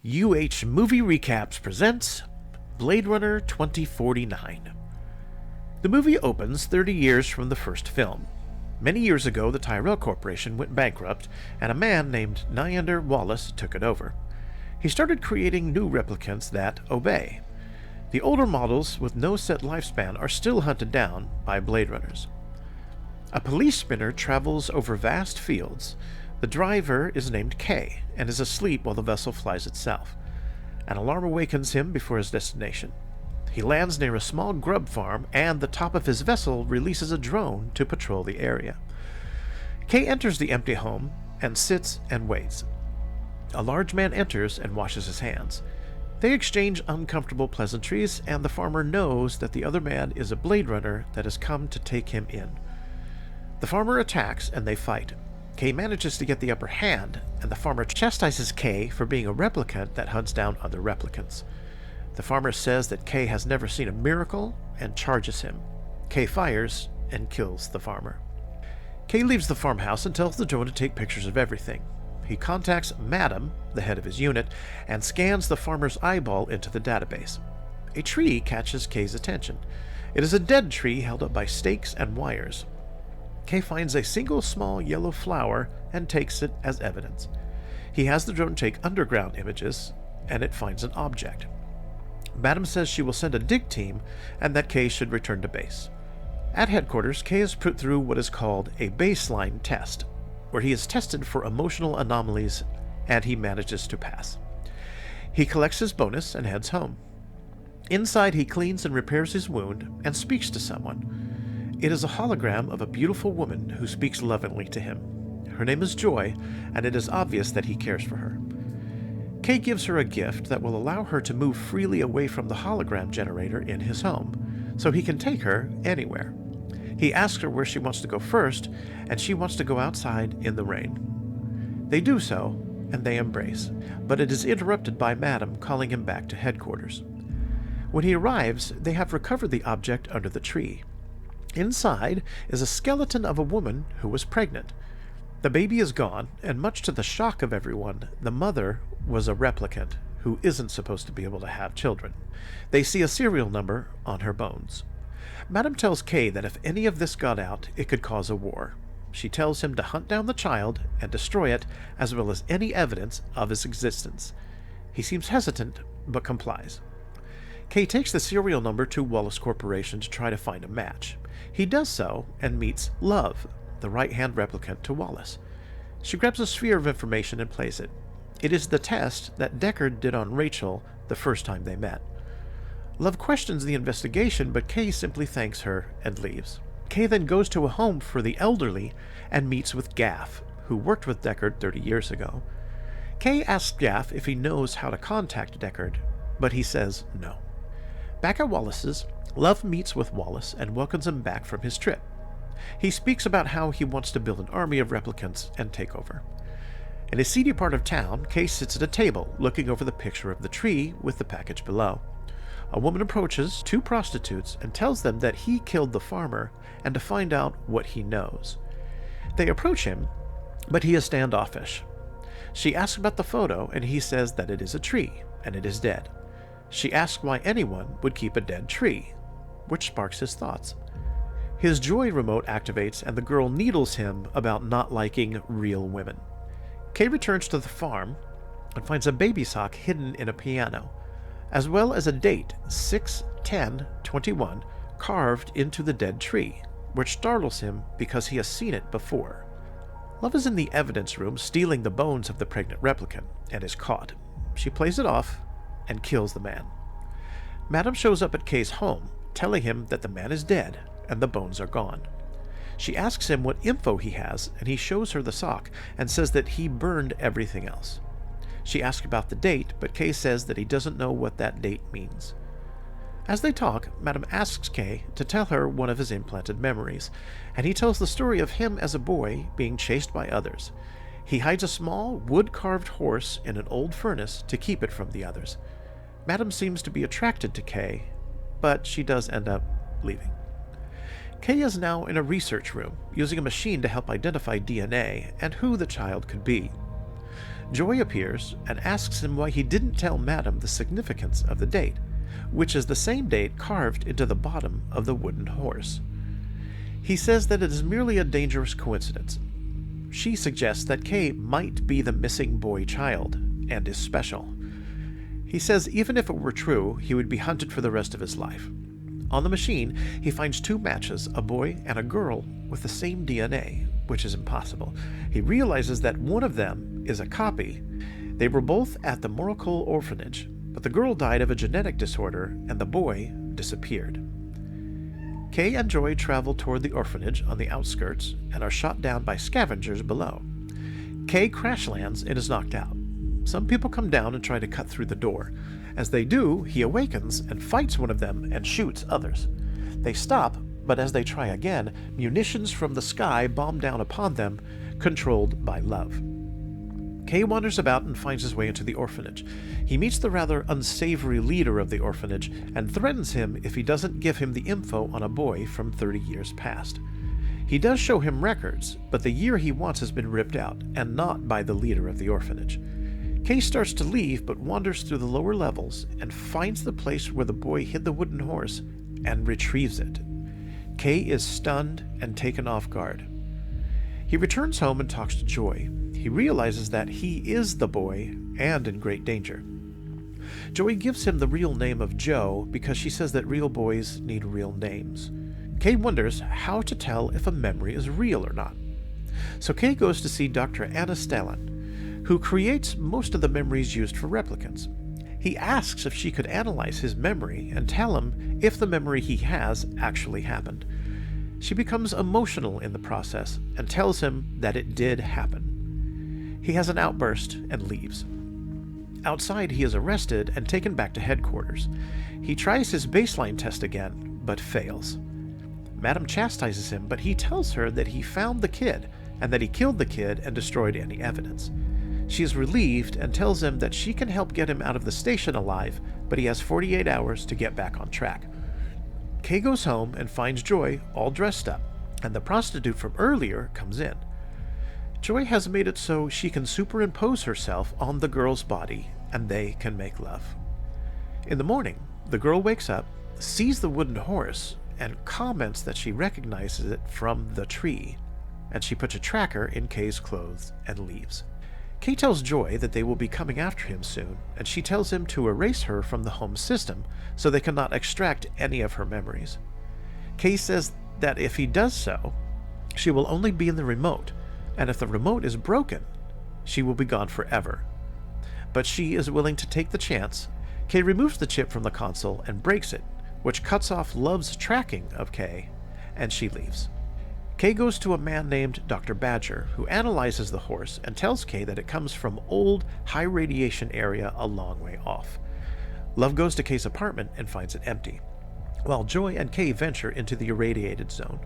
Movie Recaps presents Blade Runner 2049. The movie opens 30 years from the first film. Many years ago, the Tyrell Corporation went bankrupt, and a man named Neander Wallace took it over. He started creating new replicants that obey. The older models with no set lifespan are still hunted down by Blade Runners. A police spinner travels over vast fields. The driver is named K and is asleep while the vessel flies itself. An alarm awakens him before his destination. He lands near a small grub farm, and the top of his vessel releases a drone to patrol the area. K enters the empty home and sits and waits. A large man enters and washes his hands. They exchange uncomfortable pleasantries, and the farmer knows that the other man is a Blade Runner that has come to take him in. The farmer attacks and they fight. K manages to get the upper hand, and the farmer chastises K for being a replicant that hunts down other replicants. The farmer says that K has never seen a miracle and charges him. K fires and kills the farmer. K leaves the farmhouse and tells the drone to take pictures of everything. He contacts Madam, the head of his unit, and scans the farmer's eyeball into the database. A tree catches K's attention. It is a dead tree held up by stakes and wires. K finds a single small yellow flower and takes it as evidence. He has the drone take underground images, and it finds an object. Madam says she will send a dig team and that K should return to base. At headquarters, K is put through what is called a baseline test, where he is tested for emotional anomalies, and he manages to pass. He collects his bonus and heads home. Inside, he cleans and repairs his wound and speaks to someone. It is a hologram of a beautiful woman who speaks lovingly to him. Her name is Joy, and it is obvious that he cares for her. K gives her a gift that will allow her to move freely away from the hologram generator in his home, so he can take her anywhere. He asks her where she wants to go first, and she wants to go outside in the rain. They do so, and they embrace, but it is interrupted by Madam calling him back to headquarters. When he arrives, they have recovered the object under the tree. Inside is a skeleton of a woman who was pregnant. The baby is gone, and much to the shock of everyone, the mother was a replicant who isn't supposed to be able to have children. They see a serial number on her bones. Madam tells K that if any of this got out, it could cause a war. She tells him to hunt down the child and destroy it, as well as any evidence of its existence. He seems hesitant, but complies. K takes the serial number to Wallace Corporation to try to find a match. He does so and meets Love, the right-hand replicant to Wallace. She grabs a sphere of information and plays it. It is the test that Deckard did on Rachel the first time they met. Love questions the investigation, but K simply thanks her and leaves. K then goes to a home for the elderly and meets with Gaff, who worked with Deckard 30 years ago. K asks Gaff if he knows how to contact Deckard, but he says no. Back at Wallace's, Love meets with Wallace and welcomes him back from his trip. He speaks about how he wants to build an army of replicants and take over. In a seedy part of town, K sits at a table looking over the picture of the tree with the package below. A woman approaches two prostitutes and tells them that he killed the farmer and to find out what he knows. They approach him, but he is standoffish. She asks about the photo, and he says that it is a tree and it is dead. She asks why anyone would keep a dead tree, which sparks his thoughts. His Joy remote activates, and the girl needles him about not liking real women. K returns to the farm and finds a baby sock hidden in a piano, as well as a date, 6/10/21, carved into the dead tree, which startles him because he has seen it before. Love is in the evidence room stealing the bones of the pregnant replicant and is caught. She plays it off and kills the man. Madam shows up at K's home, telling him that the man is dead and the bones are gone. She asks him what info he has, and he shows her the sock and says that he burned everything else. She asks about the date, but K says that he doesn't know what that date means. As they talk, Madam asks K to tell her one of his implanted memories, and he tells the story of him as a boy being chased by others. He hides a small, wood-carved horse in an old furnace to keep it from the others. Madam seems to be attracted to K, but she does end up leaving. K is now in a research room, using a machine to help identify DNA and who the child could be. Joy appears and asks him why he didn't tell Madam the significance of the date, which is the same date carved into the bottom of the wooden horse. He says that it is merely a dangerous coincidence. She suggests that Kay might be the missing boy child and is special. He says even if it were true, he would be hunted for the rest of his life. On the machine, he finds 2 matches, a boy and a girl, with the same DNA, which is impossible. He realizes that one of them is a copy. They were both at the Morocco orphanage, but the girl died of a genetic disorder and the boy disappeared. Kay and Joy travel toward the orphanage on the outskirts and are shot down by scavengers below. Kay crash lands and is knocked out. Some people come down and try to cut through the door. As they do, he awakens and fights one of them and shoots others. They stop, but as they try again, munitions from the sky bomb down upon them, controlled by love. Kay wanders about and finds his way into the orphanage. He meets the rather unsavory leader of the orphanage and threatens him if he doesn't give him the info on a boy from 30 years past. He does show him records, but the year he wants has been ripped out, and not by the leader of the orphanage. Kay starts to leave, but wanders through the lower levels and finds the place where the boy hid the wooden horse and retrieves it. Kay is stunned and taken off guard. He returns home and talks to Joy. He realizes that he is the boy and in great danger. Joy gives him the real name of Joe because she says that real boys need real names. Kay wonders how to tell if a memory is real or not. So Kay goes to see Dr. Anna Stalin, who creates most of the memories used for replicants. He asks if she could analyze his memory and tell him if the memory he has actually happened. She becomes emotional in the process and tells him that it did happen. He has an outburst and leaves. Outside, he is arrested and taken back to headquarters. He tries his baseline test again, but fails. Madam chastises him, but he tells her that he found the kid and that he killed the kid and destroyed any evidence. She is relieved and tells him that she can help get him out of the station alive, but he has 48 hours to get back on track. Kay goes home and finds Joy all dressed up, and the prostitute from earlier comes in. Joy has made it so she can superimpose herself on the girl's body, and they can make love. In the morning, the girl wakes up, sees the wooden horse, and comments that she recognizes it from the tree, and she puts a tracker in Kay's clothes and leaves. Kay tells Joy that they will be coming after him soon, and she tells him to erase her from the home system so they cannot extract any of her memories. Kay says that if he does so, she will only be in the remote, and if the remote is broken, she will be gone forever. But she is willing to take the chance. Kay removes the chip from the console and breaks it, which cuts off Love's tracking of Kay, and she leaves. Kay goes to a man named Dr. Badger, who analyzes the horse and tells Kay that it comes from old, high-radiation area a long way off. Love goes to Kay's apartment and finds it empty, while Joy and Kay venture into the irradiated zone.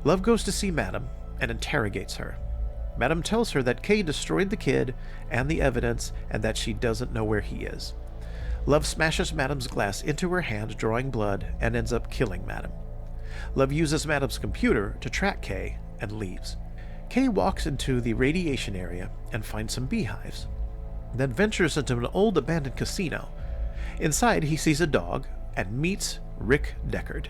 Love goes to see Madam and interrogates her. Madam tells her that Kay destroyed the kid and the evidence and that she doesn't know where he is. Love smashes Madam's glass into her hand, drawing blood, and ends up killing Madam. Love uses Madam's computer to track Kay and leaves. Kay walks into the radiation area and finds some beehives, then ventures into an old abandoned casino. Inside, he sees a dog and meets Rick Deckard.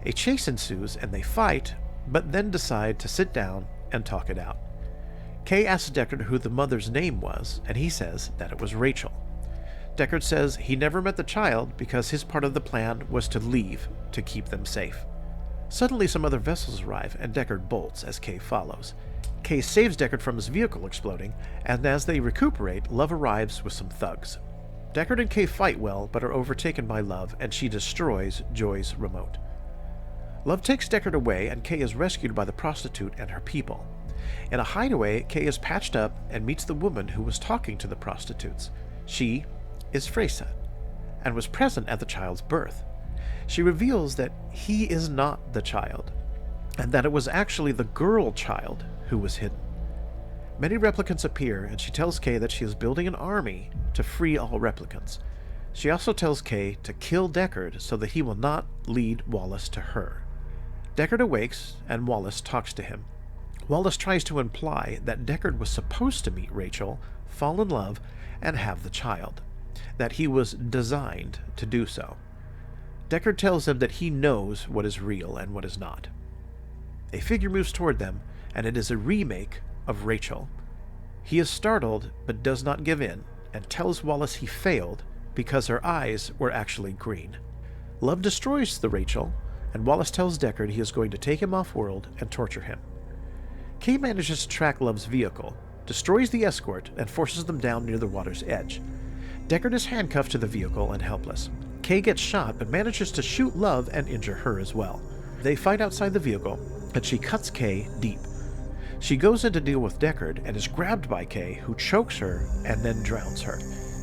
A chase ensues and they fight, but then decide to sit down and talk it out. Kay asks Deckard who the mother's name was, and he says that it was Rachel. Deckard says he never met the child because his part of the plan was to leave to keep them safe. Suddenly some other vessels arrive and Deckard bolts as Kay follows. Kay saves Deckard from his vehicle exploding, and as they recuperate, Love arrives with some thugs. Deckard and Kay fight well, but are overtaken by Love, and she destroys Joy's remote. Love takes Deckard away, and Kay is rescued by the prostitute and her people. In a hideaway, Kay is patched up and meets the woman who was talking to the prostitutes. She is Freysa, and was present at the child's birth. She reveals that he is not the child, and that it was actually the girl child who was hidden. Many replicants appear, and she tells Kay that she is building an army to free all replicants. She also tells Kay to kill Deckard so that he will not lead Wallace to her. Deckard awakes, and Wallace talks to him. Wallace tries to imply that Deckard was supposed to meet Rachel, fall in love, and have the child, that he was designed to do so. Deckard tells him that he knows what is real and what is not. A figure moves toward them, and it is a remake of Rachel. He is startled, but does not give in, and tells Wallace he failed because her eyes were actually green. Love destroys the Rachel, and Wallace tells Deckard he is going to take him off-world and torture him. Kay manages to track Love's vehicle, destroys the escort, and forces them down near the water's edge. Deckard is handcuffed to the vehicle and helpless. Kay gets shot, but manages to shoot Love and injure her as well. They fight outside the vehicle, and she cuts Kay deep. She goes in to deal with Deckard and is grabbed by Kay, who chokes her and then drowns her.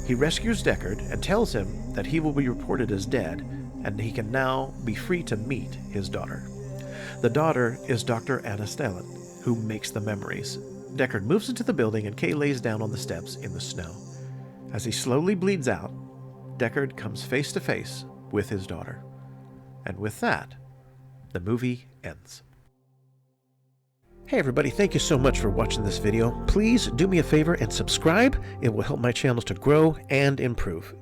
He rescues Deckard and tells him that he will be reported as dead, and he can now be free to meet his daughter. The daughter is Dr. Anna Stellan, who makes the memories. Deckard moves into the building and Kay lays down on the steps in the snow. As he slowly bleeds out, Deckard comes face to face with his daughter. And with that, the movie ends. Hey everybody, thank you so much for watching this video. Please do me a favor and subscribe. It will help my channel to grow and improve.